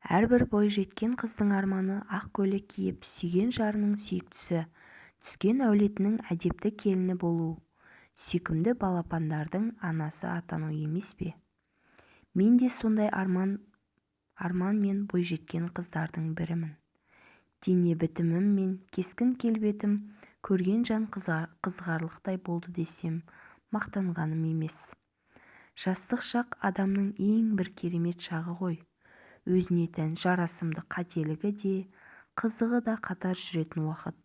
Әрбір бойжеткен қыздың арманы ақ көйлек киіп, сүйген жарының сүйіктісі, түскен әулетінің әдепті келіні болу, сүйкімді балапандардың анасы атану емес пе? Мен де сондай арман мен бойжеткен қыздардың бірімін. Дене бітімім мен кескін келбетім көрген жан қызғарлықтай болды десем, мақтанғаным емес. Жастық шақ адамның ең бір керемет шағы ғой. Өзіне тән жарасымды қателігі де, қызығы да қатар жүретін уақыт.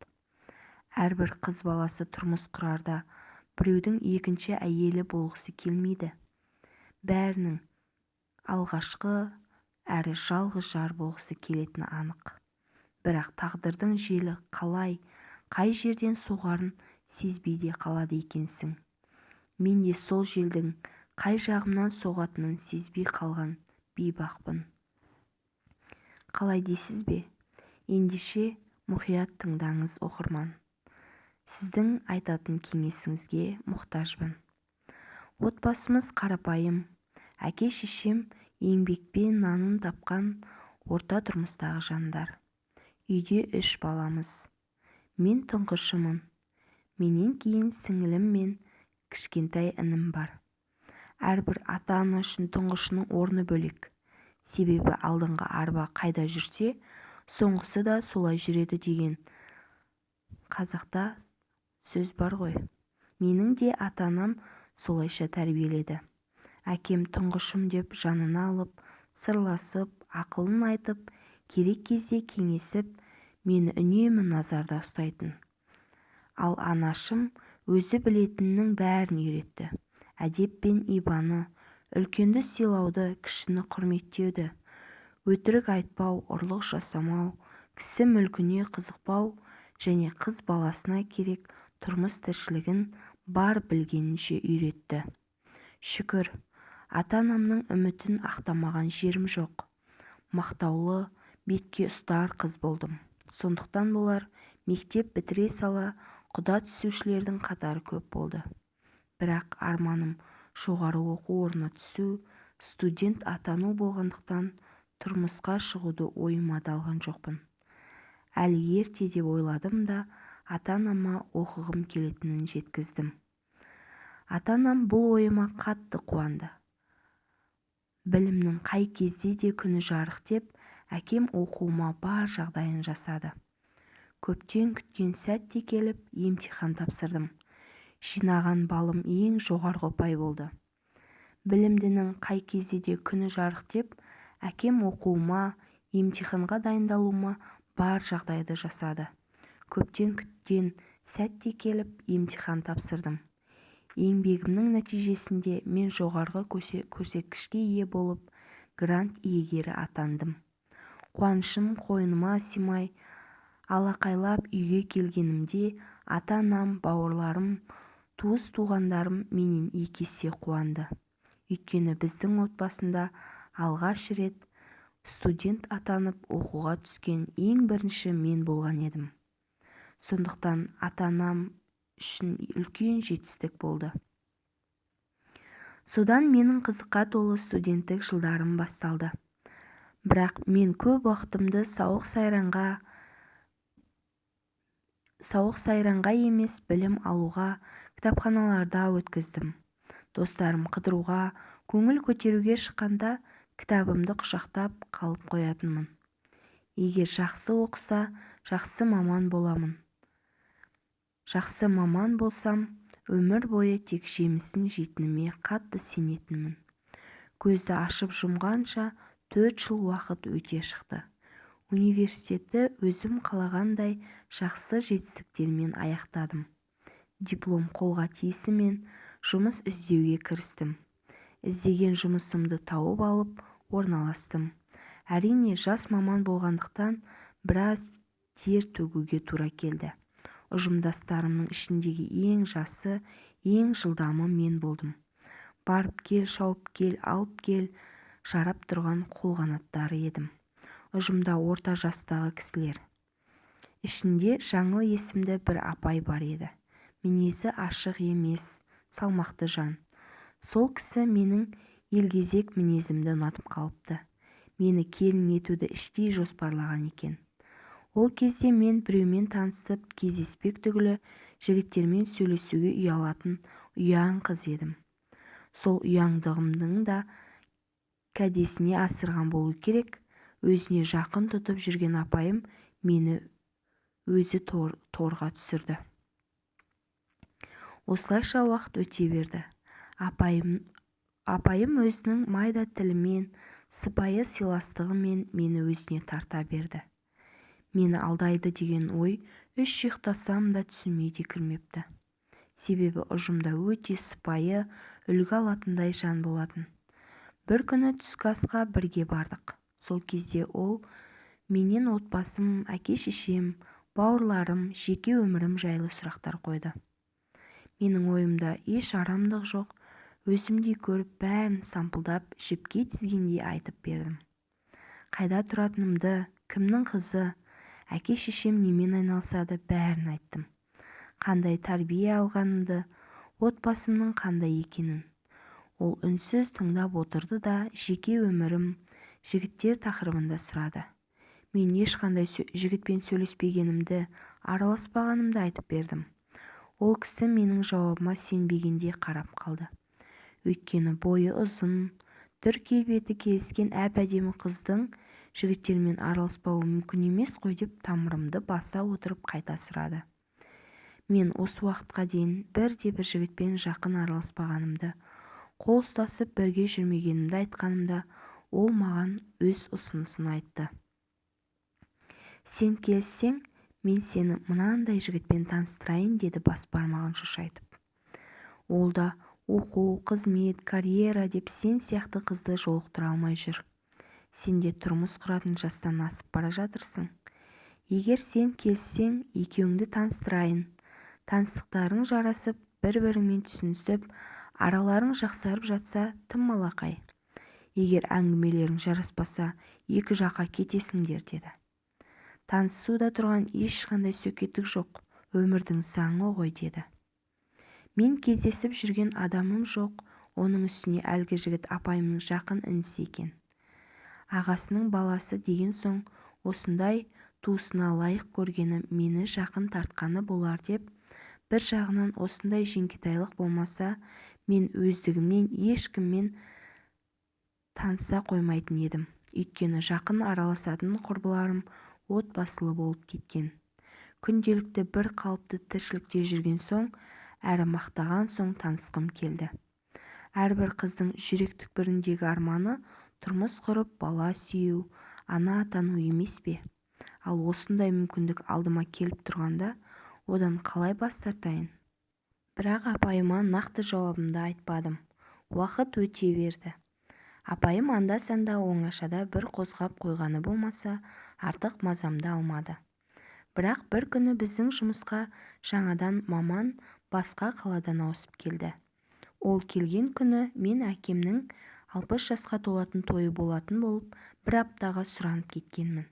Әрбір қыз баласы тұрмыс құрарда біреудің екінші әйелі болғысы келмейді. Бәрінің алғашқы әрі жалғыз жар болғысы келетіні анық. Бірақ тағдырдың желі қалай, қай жерден соғарын сезбей де қалады екенсің. Мен де сол желдің қай жағымнан соғатынын сезбей қалған бейбақпын. Қалай дейсіз бе? Ендеше мұқият тыңдаңыз оқырман. Сіздің айтатын кеңесіңізге мұқтажбын. Отбасымыз қарапайым. Әке-шешем еңбекпен нанын тапқан орта тұрмыстағы жандар. Үйде 3 баламыз. Мен тұңғышымын. Менен кейін сіңілім мен кішкентай інім бар. Әрбір ата-ана үшін тұңғышының орны бөлек. Себебі алдыңғы арба қайда жүрсе, соңғысы да солай жүреді деген қазақта сөз бар ғой. Менің де ата-анам солайша тәрбиеледі. Әкем тұңғышым деп жанына алып, сырласып, ақылын айтып, керек кезде кеңесіп, мені үнемі назарда ұстайтын. Ал анашым өзі білетіннің бәрін үйретті. Әдеп пен ибаны, үлкенді сыйлауды, кішіні құрметтеуді, өтірік айтпау, ұрлық жасамау, кісі мүлкіне қызықпау және қыз баласына керек тұрмыс тіршілігін бар білгенінше үйретті. Шүкір, ата-анамның үмітін ақтамаған жерім жоқ. Мақтаулы, бетке ұстар қыз болдым. Сондықтан болар, мектеп бітіре сала құда түсушілердің қатары көп болды. Бірақ арманым жоғары оқу орнына түсу, студент атану болғандықтан тұрмысқа шығуды ойыма да алған жоқпын. Әлі ерте деп ойладым да, ата-анама оқығым келетінін жеткіздім. Ата-анам бұл ойыма қатты қуанды. Білімнің қай кезде де күні жарық деп, әкем оқуыма бар жағдайын жасады. Көптен күткен сәтте келіп, емтихан тапсырдым. Жинаған балым ең жоғарғы ұпай болды. Білімдінің қай кезде де күні жарық деп, әкем оқуыма, емтиханға дайындалуыма бар жағдайды жасады. Көптен күткен сәтте келіп, емтихан тапсырдым. Еңбегімнің нәтижесінде мен жоғарғы көрсеткішке ие болып, грант иегері атандым. Қуанышым қойныма симай, алақайлап үйге келгенімде ата-анам, бауырларым, туыс-туғандарым менен 2 есе қуанды. Өйткені біздің отбасында алғаш рет студент атанып оқуға түскен ең бірінші мен болған едім. Сондықтан ата-анам үшін үлкен жетістік болды. Содан менің қызыққа толы студенттік жылдарым басталды. Бірақ мен көп уақытымды сауық сайранға емес, білім алуға, кітапханаларда өткіздім. Достарым қыдыруға, көңіл көтеруге шыққанда кітабымды құшақтап қалып қоятынмын. Егер жақсы оқыса, жақсы маман боламын. Жақсы маман болсам, өмір бойы тек жемісін жейтініме қатты сенетінмін. Көзді ашып жұмғанша 4 жыл уақыт өте шықты. Университетті өзім қалағандай жақсы жетістіктермен аяқтадым. Диплом қолға тиісімен жұмыс іздеуге кірістім. Іздеген жұмысымды тауып алып, орналастым. Әрине, жас маман болғандықтан біраз тер төгуге тура келді. Ұжымдастарымның ішіндегі ең жасы, ең жылдамы мен болдым. Барып кел, шауып кел, алып кел, жарап тұрған қолғанаттары едім. Ұжымда орта жастағы кісілер. Ішінде Жаңыл есімді бір апай бар еді. Мінезі ашық емес, салмақты жан. Сол кісі менің елгезек мінезімді ұнатып қалыпты. мені келін етуді іштей жоспарлаған екен. Ол кезде мен біреумен танысып кездеспек түгілі жігіттермен сөйлесуге ұялатын ұяң қыз едім. Сол ұяңдығымның да кәдесіне асырған болу керек. Өзіне жақын тұтып жүрген апайым мені өзі торға түсірді. Осылайша уақыт өте берді. Апайым өзінің майда тілімен, сыпайы сыйластығымен мені өзіне тарта берді. Мені алдайды деген ой үш ұйықтасам да түсіме де кірмепті. Себебі ұжымда өте сыпайы, үлгі алатындай жан болатын. Бір күні түскі асқа бірге бардық. Сол кезде ол менен отбасым, әке-шешем, бауырларым, жеке өмірім жайлы сұрақтар қойды. Менің ойымда еш арамдық жоқ, өзімдей көріп бәрін сампылдап жіпке тізгендей айтып бердім. Қайда тұратынымды, кімнің қызы, әке-шешем немен айналысады бәрін айттым. Қандай тәрбие алғанымды, отбасымның қандай екенін. Ол үнсіз тыңдап отырды да жеке өмірім, жігіттер тақырыбында сұрады. Мен ешқандай жігітпен сөйлеспегенімді, араласпағанымды айтып бердім. Ол кісі менің жауабыма сенбегендей қарап қалды. Өйткені бойы ұзын, түр келбеті келіскен әп-әдемі қыздың жігіттермен араласпауы мүмкін емес қой деп тамырымды баса отырып қайта сұрады. Мен осы уақытқа дейін бірде-бір жігітпен жақын араласпағанымды, қол ұстасып бірге жүрмегенімді айтқанымда, ол маған өз ұсынысын айтты. Сен келіссең, мен сені мынандай жігітпен таныстырайын, деді бас бармағын шошайтып. Ол да оқу, қызмет, карьера деп сен сияқты қызды жолықтыра алмай жүр. Сен де тұрмыс құратын жастан асып бара жатырсың. Егер сен келіссең, екеуіңді таныстырайын. Таныстықтарың жарасып, бір-біріңмен түсінісіп, араларың жақсарып жатса, тым малақай. Егер әңгімелерің жараспаса, екі жаққа кетесіңдер, деді. Танысуда тұрған ешқандай сөкеттік жоқ, өмірдің заңы ғой, деді. Мен кездесіп жүрген адамым жоқ, оның үстіне әлгі жігіт апайымның жақын інісі екен. Ағасының баласы деген соң, осындай туысына лайық көргені мені жақын тартқаны болар деп, бір жағынан осындай жеңгетайлық болмаса, мен өздігімнен ешкіммен таныса қоймайтын едім. Өйткені жақын араласатын құрбыларым отбасылы болып кеткен. Күнделікті бір қалыпты тіршілікте жүрген соң, әрі мақтаған соң танысқым келді. Әрбір қыздың жүрек түкпіріндегі арманы тұрмыс құрып, бала сүю, ана атану емес пе? Ал осындай мүмкіндік алдыма келіп тұрғанда, одан қалай бас тартайын? Бірақ апайыма нақты жауабымды айтпадым. Уақыт өте берді. Апайым анда-санда оңашада бір қозғап қойғаны болмаса, артық мазамды алмады. Бірақ бір күні біздің жұмысқа жаңадан маман басқа қаладан ауысып келді. Ол келген күні мен әкемнің 60 жасқа толатын тойы болатын болып, бір аптаға сұранып кеткенмін.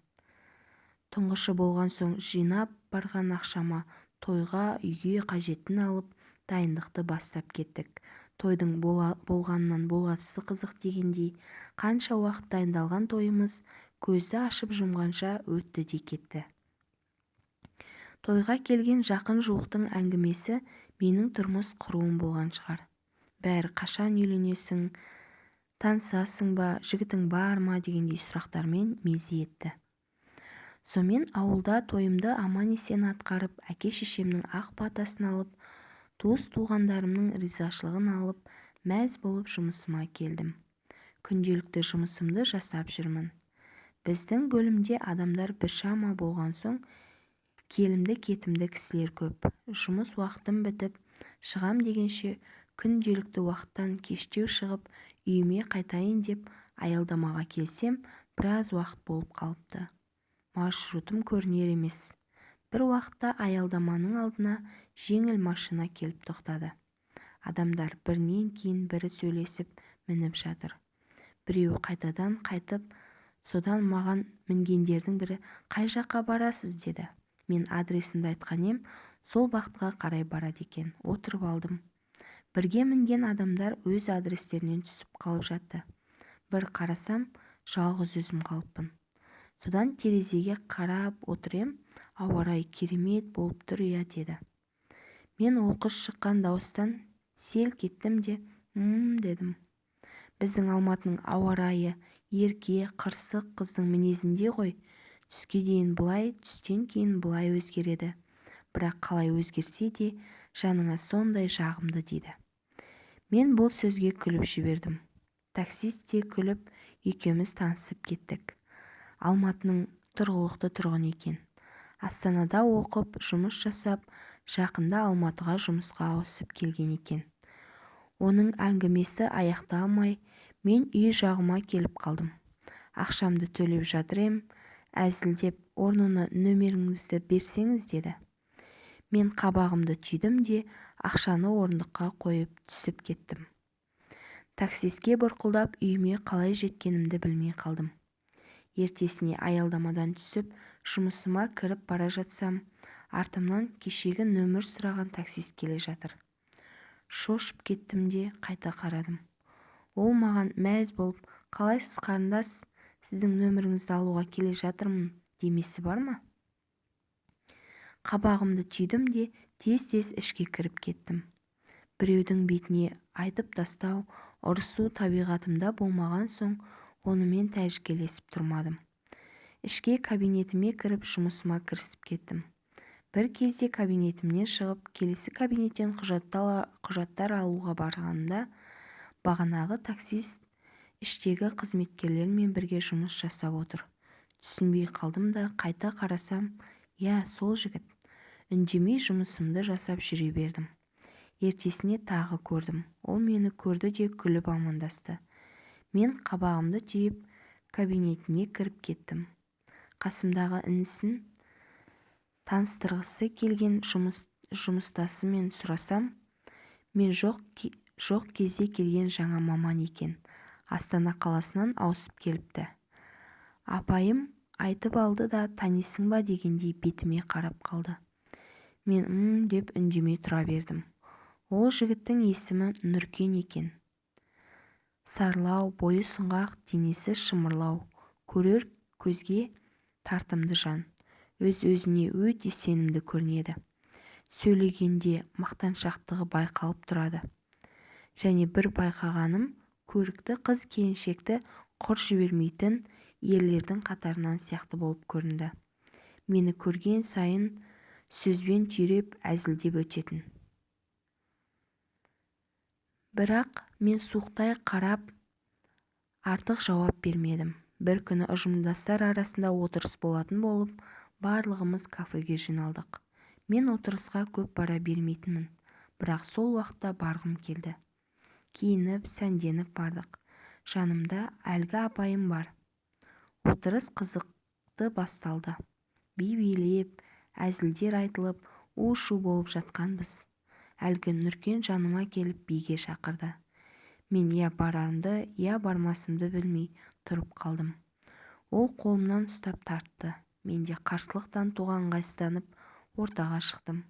Тұңғышы болған соң жинап барған ақшама тойға үйге қажетін алып, дайындықты бастап кеттік. Тойдың болғанынан болғасы қызық дегендей, қанша уақыт дайындалған тойымыз көзді ашып жұмғанша өтті де кетті. Тойға келген жақын жуықтың әңгімесі менің тұрмыс құруым болған шығар. Бәрі қашан үйленесің, танысасың ба, жігітің бар ма дегендей сұрақтармен мезі етті. Сонымен ауылда тойымды аман-есен атқарып, әке-шешемнің ақ батасын алып, туыс-туғандарымның ризашылығын алып, мәз болып жұмысыма келдім. Күнделікті жұмысымды жасап жүрмін. Біздің бөлімде адамдар біршама болған соң, келімді-кетімді кісілер көп. Жұмыс уақытым бітіп, шығам дегенше күнделікті уақыттан кештеу шығып, үйіме қайтайын деп аялдамаға келсем, біраз уақыт болып қалыпты. Маршрутым көрінер емес. Бір уақытта аялдаманың алдына жеңіл машина келіп тоқтады. Адамдар бірінен кейін бірі сөйлесіп мініп жатыр. Біреуі қайтадан қайтып, содан маған мінгендердің бірі «Қай жаққа барасыз?» деді. Мен адресімді айтқан ем, сол бағытқа қарай барады екен. Отырып алдым. Бірге мінген адамдар өз адрестерінен түсіп қалып жатты. Бір қарасам, жалғыз өзім қалыппын. Содан терезеге қарап отыр ем, ауа райы керемет болып тұр иә деді. Мен оқыс шыққан дауыстан селк еттім де дедім. Біздің Алматының ауа райы ерке, қырсық қыздың мінезінде ғой. Түске дейін былай, түстен кейін былай өзгереді. Бірақ қалай өзгерсе де жаныңа сондай жағымды дейді. Мен бұл сөзге күліп жібердім. Таксист те күліп, екеуміз танысып кеттік. Алматының тұрғылықты тұрғын екен. Астанада оқып, жұмыс жасап, жақында Алматыға жұмысқа ауысып келген екен. Оның әңгімесі аяқталмай, мен үй жағыма келіп қалдым. Ақшамды төлеп жатыр ем, әзілдеп орнына нөмеріңізді берсеңіз деді. Мен қабағымды түйдім де ақшаны орындыққа қойып түсіп кеттім. Таксистке бұрқылдап үйіме қалай жеткенімді білмей қалдым. Ертесіне аялдамадан түсіп, жұмысыма кіріп бара жатсам, артымнан кешегі нөмір сұраған таксист келе жатыр. Шошып кеттім де қайта қарадым. Ол маған мәз болып, қалайсыз қарындас, сіздің нөміріңізді алуға келе жатырмын демесі бар ма? Қабағымды түйдім де тез-тез ішке кіріп кеттім. Біреудің бетіне айтып тастау, ұрысу табиғатымда болмаған соң, онымен тәжікелесіп тұрмадым. Ішке кабинетіме кіріп жұмысыма кірісіп кеттім. Бір кезде кабинетімнен шығып, келесі кабинеттен құжаттар алуға барғанымда, бағанағы таксист іштегі қызметкерлермен бірге жұмыс жасап отыр. Түсінбей қалдым да қайта қарасам, иә, сол жігіт. Үндемей жұмысымды жасап жүре бердім. Ертесіне тағы көрдім. Ол мені көрді де күліп амандасты. Мен қабағымды түйіп кабинетіне кіріп кеттім. Қасымдағы інісін таныстырғысы келген жұмыстасымен сұрасам, мен жоқ кезде келген жаңа маман екен. Астана қаласынан ауысып келіпті. Апайым айтып алды да танисың ба дегендей бетіме қарап қалды. Мен деп үндемей тұра бердім. Ол жігіттің есімі Нұркен екен. Сарлау, бойы сұңғақ, денесі шымырлау, көрер көзге тартымды жан. Өз-өзіне өте сенімді көрінеді. Сөйлегенде мақтаншақтығы байқалып тұрады. Және бір байқағаным, көрікті қыз келіншекті құр жібермейтін ерлердің қатарынан сияқты болып көрінді. Мені көрген сайын сөзбен түйреп әзілдеп өтетін. Бірақ мен суықтай қарап артық жауап бермедім. Бір күні ұжымдастар арасында отырыс болатын болып, барлығымыз кафеге жиналдық. Мен отырысқа көп бара бермейтінмін, бірақ сол уақытта барғым келді. Киініп, сәнденіп бардық. Жанымда әлгі апайым бар. Отырыс қызықты басталды. Би билеп, әзілдер айтылып, у-шу болып жатқанбыз. Әлгі Нұркен жаныма келіп биге шақырды. Мен я барарымды, я бармасымды білмей тұрып қалдым. Ол қолымнан ұстап тартты. Мен де қарсылықтан туған ыңғайсызданып ортаға шықтым.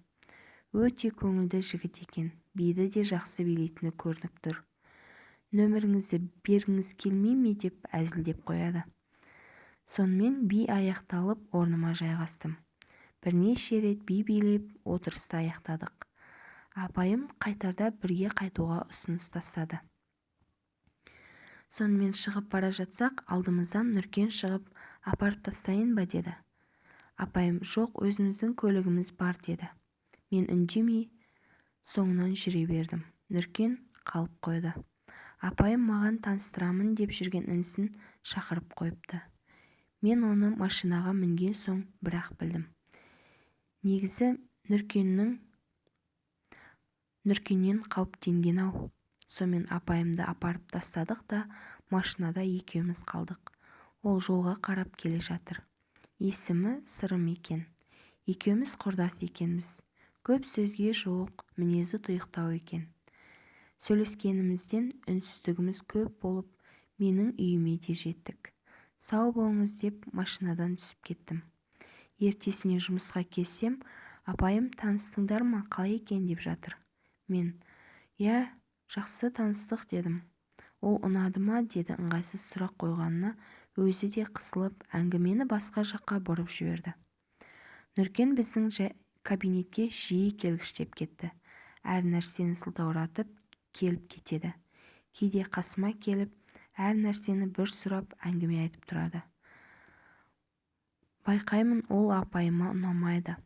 Өте көңілді жігіт екен. Биді де жақсы билейтіні көрініп тұр. Нөміріңізді бергіңіз келмей ме деп әзілдеп қояды. Сонымен би аяқталып орныма жайғастым. Бірнеше рет би билеп отырысты аяқтадық. Апайым қайтарда бірге қайтуға ұсыныс тастады. Сонымен шығып бара жатсақ, алдымыздан Нұркен шығып, апарып тастайын ба деді. Апайым, жоқ, өзіміздің көлігіміз бар деді. Мен үндемей соңынан жүре бердім. Нұркен қалып қойды. Апайым маған таныстырамын деп жүрген інісін шақырып қойыпты. Мен оны машинаға мінген соң бірақ білдім. Негізі Нұркеннен қауіптенген-ау. Сонымен апайымды апарып тастадық та машинада екеуміз қалдық. Ол жолға қарап келе жатыр. Есімі Сырым екен. Екеуміз құрдас екенбіз. Көп сөзге жоқ, мінезі тұйықтау екен. Сөйлескенімізден үнсіздігіміз көп болып, менің үйіме де жеттік. Сау болыңыз деп машинадан түсіп кеттім. Ертесіне жұмысқа келсем, апайым таныстыңдар ма, қалай екен деп жатыр. Мен, я, жақсы таныстық дедім. Ол ұнады ма деді ыңғайсыз сұрақ қойғанына өзі де қысылып әңгімені басқа жаққа бұрып жіберді. Нұркен біздің кабинетке жиі келгіштеп кетті. Әр нәрсені сылтауратып келіп кетеді. Кейде қасыма келіп, әр нәрсені бір сұрап әңгіме айтып тұрады. Байқаймын, ол апайыма ұнамайды.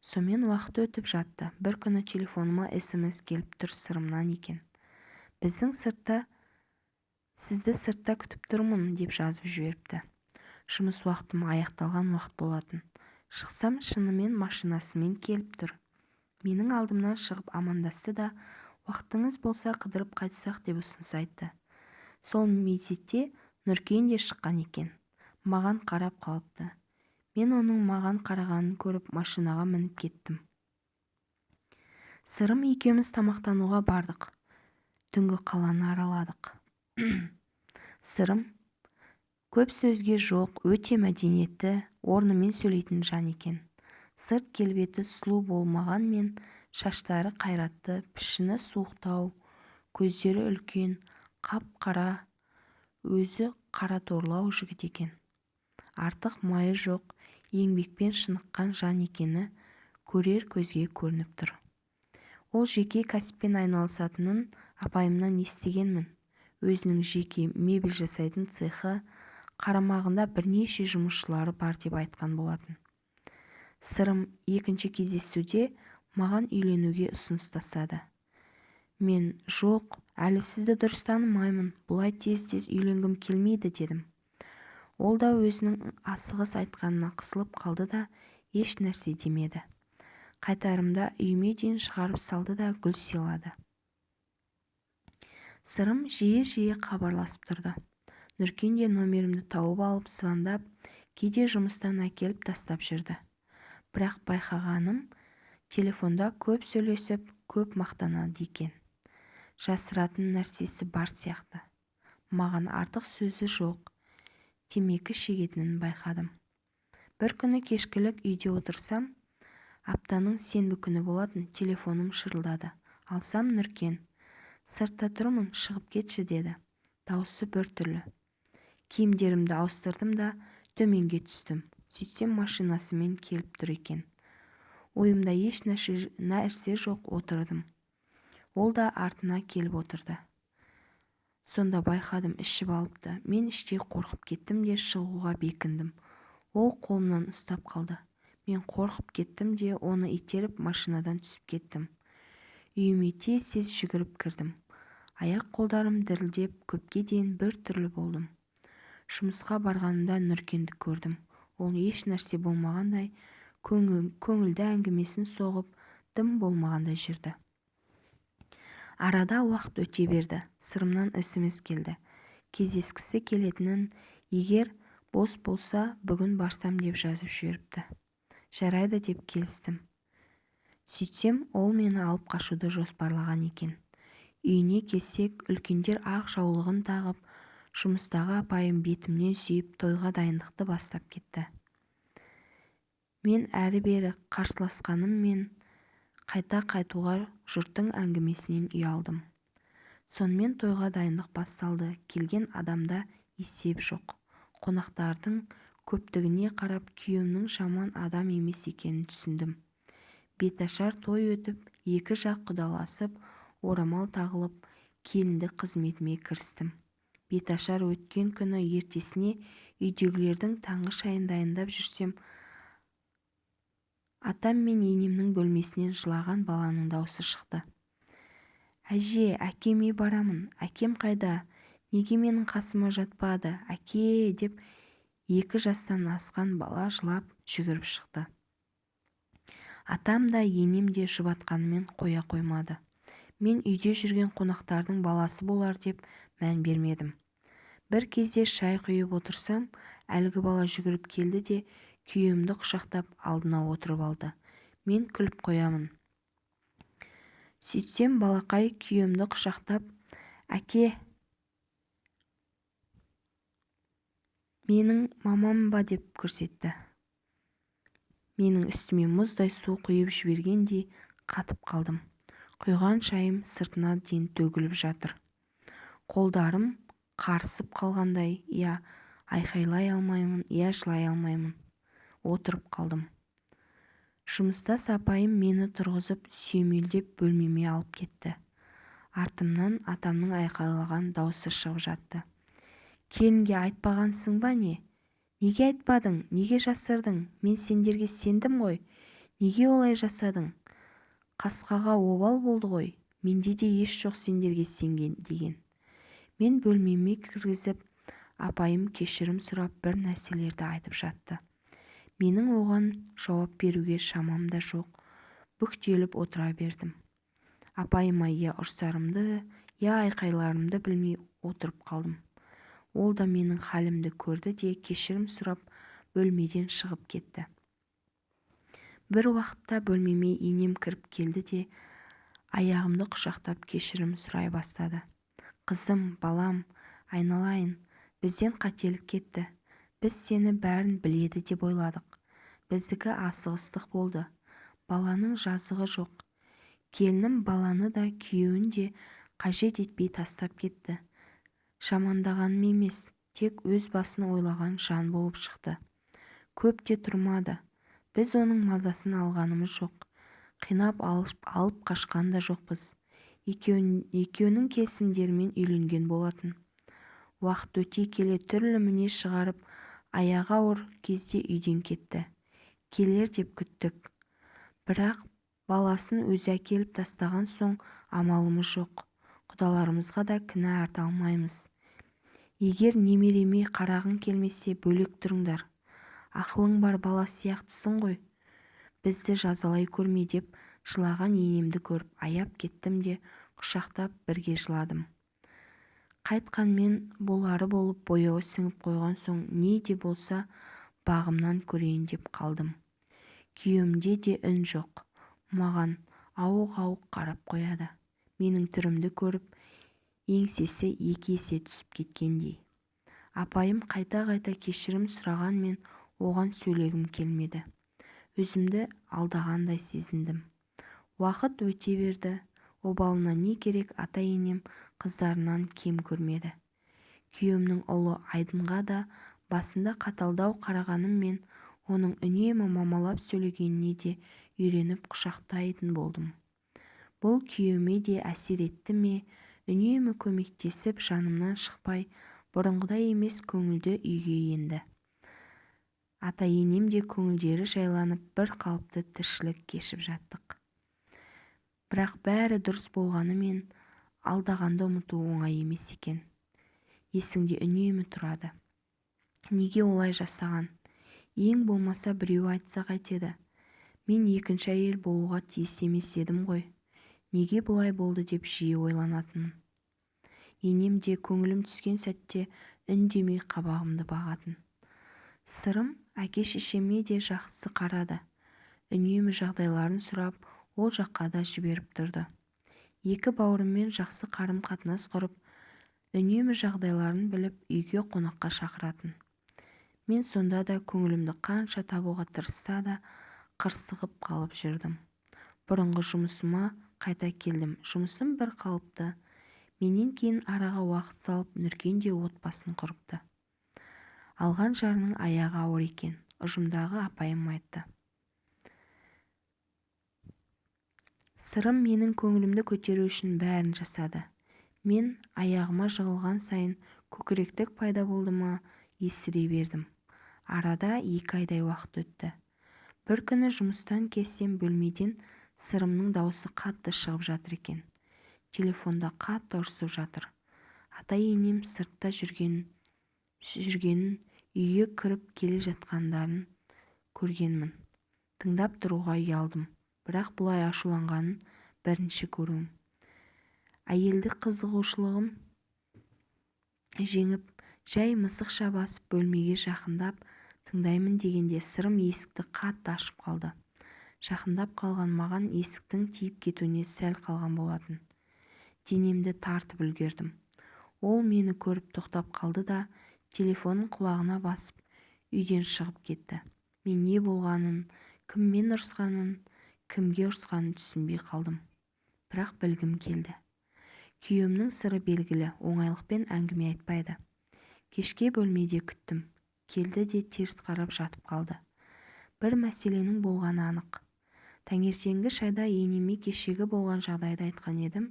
Сонымен уақыт өтіп жатты. Bir күні телефоныма SMS келіп тұр сырымнан екен. Сізді сыртта күтіп тұрмын деп жазып жіберіпті. Жұмыс уақытым аяқталған уақыт болатын. Шықсам, шынымен машинасымен келіп тұр. Менің алдымнан шығып амандасты да, уақытыңыз болса қыдырып қайтсақ деп ұсыныс айтты. Сол мезетте Нұркен де шыққан екен. Маған қарап қалыпты. Мен оның маған қарағанын көріп машинаға мініп кеттім. Сырым екеуміз тамақтануға бардық. Түнгі қаланы араладық. Сырым көп сөзге жоқ, өте мәдениетті, орнымен сөйлейтін жан екен. Сырт келбеті сұлу болмағанмен, шаштары қайратты, пішіні суықтау, көздері үлкен, қап-қара, өзі қараторлау жігіт екен. Артық майы жоқ, еңбекпен шыныққан жан екені көрер көзге көрініп тұр. Ол жеке кәсіппен айналысатынын апайымнан естігенмін. Өзінің жеке мебель жасайтын цехы, қарамағында бірнеше жұмысшылары бар деп айтқан болатын. Сырым екінші кездесуде маған үйленуге ұсыныс тастады. Мен жоқ, әлі сізді дұрыс танымаймын, бұлай тез-тез үйленгім келмейді дедім. Ол да өзінің асығыс айтқанына қысылып қалды да еш нәрсе демеді. Қайтарымда үйіме дейін шығарып салды да гүл сыйлады. Сырым жиі-жиі хабарласып тұрды. Нұркен де номерімді тауып алып звондап, кейде жұмыстан әкеліп тастап жүрді. Бірақ байқағаным, телефонда көп сөйлесіп, көп мақтанады екен. Жасыратын нәрсесі бар сияқты. Маған артық сөзі жоқ. Темекі шегетінін байқадым. Bir күні кешкілік үйде отырсам, аптаның сенбі күні болатын, телефоным шырылдады. Алсам Нұркен. Сыртта тұрмын, шығып кетші деді. Дауысы бір түрлі. Киімдерімді ауыстырдым да төменге түстім. Сөйтсем машинасымен келіп тұр екен. Ойымда еш нәрсе жоқ, отырдым. Ол да артына келіп отырды. Сонда байқадым, ішіп алыпты. Мен іштей қорқып кеттім де шығуға бекіндім. Ол қолымнан ұстап қалды. Мен қорқып кеттім де оны итеріп машинадан түсіп кеттім. Үйіме тез-тез жүгіріп кірдім. Аяқ-қолдарым дірілдеп, көпке дейін бір түрлі болдым. Жұмысқа барғанымда Нұркенді көрдім. Ол еш нәрсе болмағандай, көңілді әңгімесін соғып, дым болмағандай жүрді. Арада уақыт өте берді. Сырымнан SMS келді. Кездескісі келетінін, егер бос болса, бүгін барсам деп жазып жіберіпті. Жарайды деп келістім. Сөйтсем, ол мені алып қашуды жоспарлаған екен. Үйіне келсек, үлкендер ақ жаулығын тағып, жұмыстағы апайым бетімнен сүйіп, тойға дайындықты бастап кетті. Мен әрі-бері қарсыласқаныммен қайта қайтуға жұрттың әңгімесінен ұялдым. Сонымен тойға дайындық басталды. Келген адамда есеп жоқ. Қонақтардың көптігіне қарап, күйеуімнің жаман адам емес екенін түсіндім. Беташар той өтіп, екі жақ құдаласып, орамал тағылып, келінді қызметіме кірістім. Беташар өткен күні ертесіне үйдегілердің таңғы шайын дайындап жүрсем, атам мен енемнің бөлмесінен жылаған баланың даусы шықты. Әже, әкеме барамын. Әкем қайда? Неге менің қасыма жатпады? Әке, деп 2 жастан асқан бала жылап жүгіріп шықты. Атам да енем де жұбатқанымен қоя қоймады. Мен үйде жүрген қонақтардың баласы болар деп мән бермедім. Bir кезде шай құйып отырсам, әлгі бала жүгіріп келді де күйеуімді құшақтап алдына отырып алды. Мен күліп қоямын. Сөйтсем, балақай күйеуімді құшақтап, әке, менің мамам ба деп көрсетті. Менің үстіме мұздай су құйып жібергендей қатып қалдым. Құйған шайым сыртына дейін төгіліп жатыр. Қолдарым қарысып қалғандай, Айқайлай алмаймын, жылай алмаймын. Отырып қалдым. Жұмыстас апайым мені тұрғызып сүйемелдеп бөлмеме алып кетті. Артымнан атамның айқайлаған даусы шығып жатты. Келінге айтпағансың ба не? Неге айтпадың? Неге жасырдың? Мен сендерге сендім ғой. Неге олай жасадың? Қасқаға обал болды ғой. Менде де еш жоқ сендерге сенген деген. Мен бөлмеме кіргізіп, апайым кешірім сұрап бір нәрселерді айтып жатты. Менің оған жауап беруге шамам да жоқ. Бүктеліп отыра бердім. Апайыма я ұрсарымды, я айқайларымды білмей отырып қалдым. Ол да менің халімді көрді де кешірім сұрап бөлмеден шығып кетті. Бір уақытта бөлмеме енем кіріп келді де аяғымды құшақтап кешірім сұрай бастады. Қызым, балам, айналайын, бізден қателік кетті. Біз сені бәрін біледі деп ойладық. Біздікі асығыстық болды. Баланың жазығы жоқ. Келінім баланы да күйеуін де қажет етпей тастап кетті. Жамандағаным емес, тек өз басын ойлаған жан болып шықты. Көп те тұрмады. Біз оның мазасын алғанымыз жоқ. Қинап алып қашқан да жоқпыз. Екеуінің келісімдерімен үйленген болатын. Уақыт өте келе түрлі мінез шығарып, аяғы ауыр кезде үйден кетті. Келер деп күттік. Бірақ баласын өзі әкеліп тастаған соң амалымыз жоқ. Құдаларымызға да кінә арта алмаймыз. Егер немереме қарағың келмесе бөлек тұрыңдар. Ақылың бар бала сияқтысың ғой. Бізді жазалай көрме деп жылаған енемді көріп аяп кеттім де құшақтап бірге жыладым. Қайтқанмен болары болып бояуы сіңіп қойған соң не де болса бағымнан көрейін деп қалдым. Күйеуімде де үн жоқ. Маған ауық-ауық қарап қояды. Менің түрімді көріп еңсесі екі есе түсіп кеткендей. Апайым қайта-қайта кешірім сұрағанмен оған сөйлегім келмеді. Өзімді алдағандай сезіндім. Уақыт өте берді. Обалына не керек ата-енем қыздарынан кем көрмеді. Күйеуімнің ұлы Айдынға да басында қаталдау қарағаныммен оның үнемі мамалап сөйлегеніне де үйреніп құшақтайтын болдым. Бұл күйеуіме де әсер етті ме, үнемі көмектесіп жанымнан шықпай, бұрынғыдай емес көңілді үйге енді. Ата-енем де көңілдері жайланып бір қалыпты тіршілік кешіп жаттық. Бірақ бәрі дұрыс болғанымен алдағанды ұмыту оңай емес екен. Есіңде үнемі тұрады. Неге олай жасаған? Ең болмаса біреу айтса қайтеді. Мен екінші әйел болуға тиіс емес едім ғой. Неге бұлай болды деп жиі ойланатынмын. Енем де көңілім түскен сәтте үндемей қабағымды бағатын. Сырым әке-шешеме де жақсы қарады. Үнемі жағдайларын сұрап, ол жаққа да жіберіп тұрды. Екі бауырыммен жақсы қарым-қатынас құрып, үнемі жағдайларын біліп үйге қонаққа шақыратын. Мен сонда да көңілімді қанша табуға тырысса да қырсығып қалып жүрдім. Бұрынғы жұмысыма қайта келдім. Жұмысым бір қалыпты. Менен кейін араға уақыт салып Нұркен де отбасын құрыпты. Алған жарының аяғы ауыр екен. Ұжымдағы апайым айтты. Сырым менің көңілімді көтеру үшін бәрін жасады. Мен аяғыма жығылған сайын көкіректік пайда болды ма есіре бердім. Арада 2 айдай уақыт өтті. Бір күні жұмыстан келсем бөлмеден Сырымның даусы қатты шығып жатыр екен. Телефонда қатты ұрсып жатыр. Ата-енем сыртта жүргенін үйге кіріп келе жатқандарын көргенмін. Тыңдап тұруға ұялдым. Бірақ бұлай ашуланғанын бірінші көруім. Әйелдік қызығушылығым жеңіп, жай мысықша басып бөлмеге жақындап тыңдаймын дегенде Сырым есікті қатты ашып қалды. Жақындап қалған маған есіктің тиіп кетуіне сәл қалған болатын. Денемді тартып үлгердім. Ол мені көріп тоқтап қалды да телефонын құлағына басып үйден шығып кетті. Мен не болғанын, кіммен ұрысқанын, кімге ұрысқанын түсінбей қалдым. Бірақ білгім келді. Күйеуімнің сыры белгілі, оңайлықпен әңгіме айтпайды. Кешке бөлмеде күттім. Келді де теріс қарап жатып қалды. Бір мәселенің болғаны анық. Таңертеңгі шайда енеме кешегі болған жайларды айтқан едім.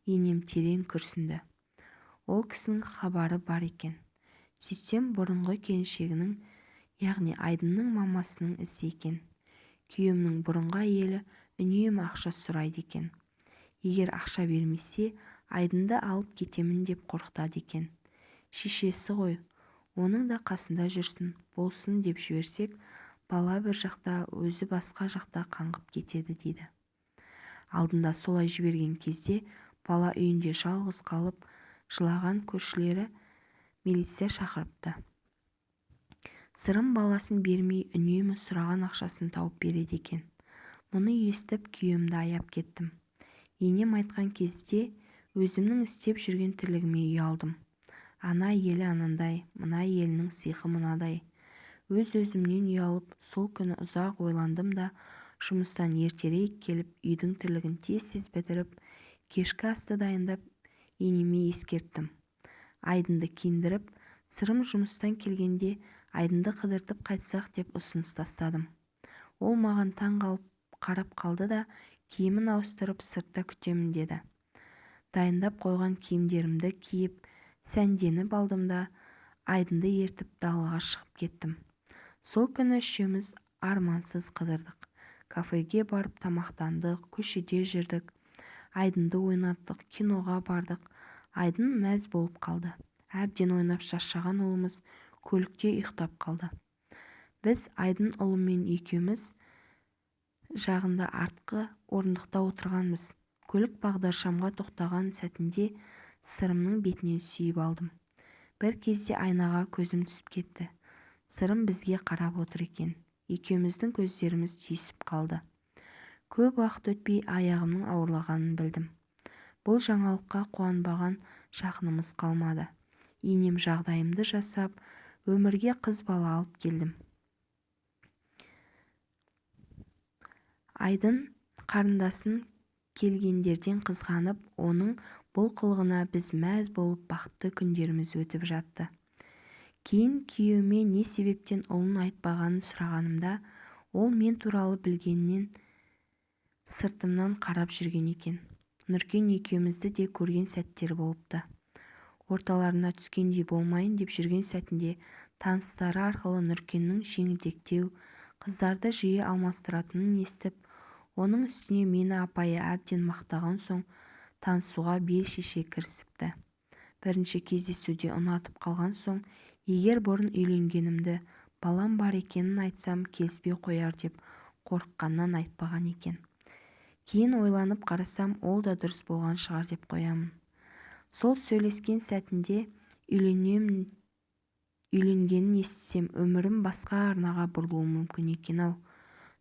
Енем терең күрсінді. Ол кісінің хабары бар екен. Сөйтсем бұрынғы келіншегінің, яғни Айдынның мамасының ісі екен. Күйеуімнің бұрынғы әйелі үнемі ақша сұрайды екен. Егер ақша бермесе, Айдынды алып кетемін деп қорқытады екен. Шешесі ғой, оның да қасында жүрсін, болсын деп жіберсек, бала бір жақта, өзі басқа жақта қаңғып кетеді дейді. Алдында солай жіберген кезде бала үйінде жалғыз қалып, жылаған көршілері милиция шақырыпты. Сырым баласын бермей үнемі сұраған ақшасын тауып береді екен. Мұны естіп күйеуімді аяп кеттім. Енем айтқан кезде өзімнің істеп жүрген тірлігіме ұялдым. Ана елі анандай, мына елінің сиқы мынадай. Өз-өзімнен ұялып, сол күні ұзақ ойландым да, жұмыстан ертерек келіп, үйдің тірлігін тез бітіріп, кешкі асты дайындап, енеме ескерттім. Айдынды киіндіріп, Сырым жұмыстан келгенде Айдынды қыдыртып қайтсақ деп ұсыныс тастадым. Ол маған таң қалып қарап қалды да, киімін ауыстырып сыртта күтемін деді. Дайындап қойған киімдерімді киіп, сәнденіп алдым да, Айдынды ертіп далаға шығып кеттім. Сол күні үшеуміз армансыз қыдырдық. Кафеге барып тамақтандық, көшеде жүрдік. Айдынды ойнаттық, киноға бардық. Айдын мәз болып қалды. Әбден ойнап шаршаған ұлымыз көлікте ұйықтап қалды. Біз Айдын ұлымен екеуміз жағында артқы орындықта отырғанбыз. Көлік бағдаршамға тоқтаған сәтінде Сырымның бетінен сүйіп алдым. Бір кезде айнаға көзім түсіп кетті. Сырым бізге қарап отыр екен. Екеуміздің көздеріміз түйісіп қалды. Көп уақыт өтпей аяғымның ауырлағанын білдім. Бұл жаңалыққа қуанбаған жақынымыз қалмады. Енем жағдайымды жасап, өмірге қыз бала алып келдім. Айдын қарындасын келгендерден қызғанып, оның бұл қылығына біз мәз болып бақытты күндеріміз өтіп жатты. Кейін күйеуіме не себептен ұлын айтпағанын сұрағанымда, ол мен туралы білгеннен сыртымнан қарап жүрген екен. Нұркен екеумізді де көрген сәттер болыпты. Орталарына түскендей болмайын деп жүрген сәтінде таныстары арқылы Нұркеннің жеңілтектеу, қыздарды жиі алмастыратынын естіп, оның үстіне мені апайы әбден мақтаған соң танысуға бел шеше кірісіпті. Бірінші кездесуде ұнатып қалған соң, егер бұрын үйленгенімді, балам бар екенін айтсам келіспей қояр деп қорыққаннан айтпаған екен. Кейін ойланып қарасам, ол да дұрыс болған шығар деп қоямын. Сол сөйлескен сәтінде үйленгенін естісем, өмірім басқа арнаға бұрылуы мүмкін екен-ау.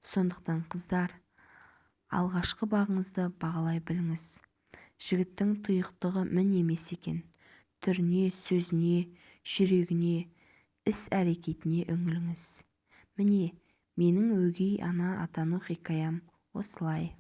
Сондықтан қыздар, алғашқы бағыңызды бағалай біліңіз. Жігіттің тұйықтығы мін емес екен. Түріне, сөзіне, жүрегіне, іс-әрекетіне үңіліңіз. Міне, менің өгей ана атану хикаям осылай.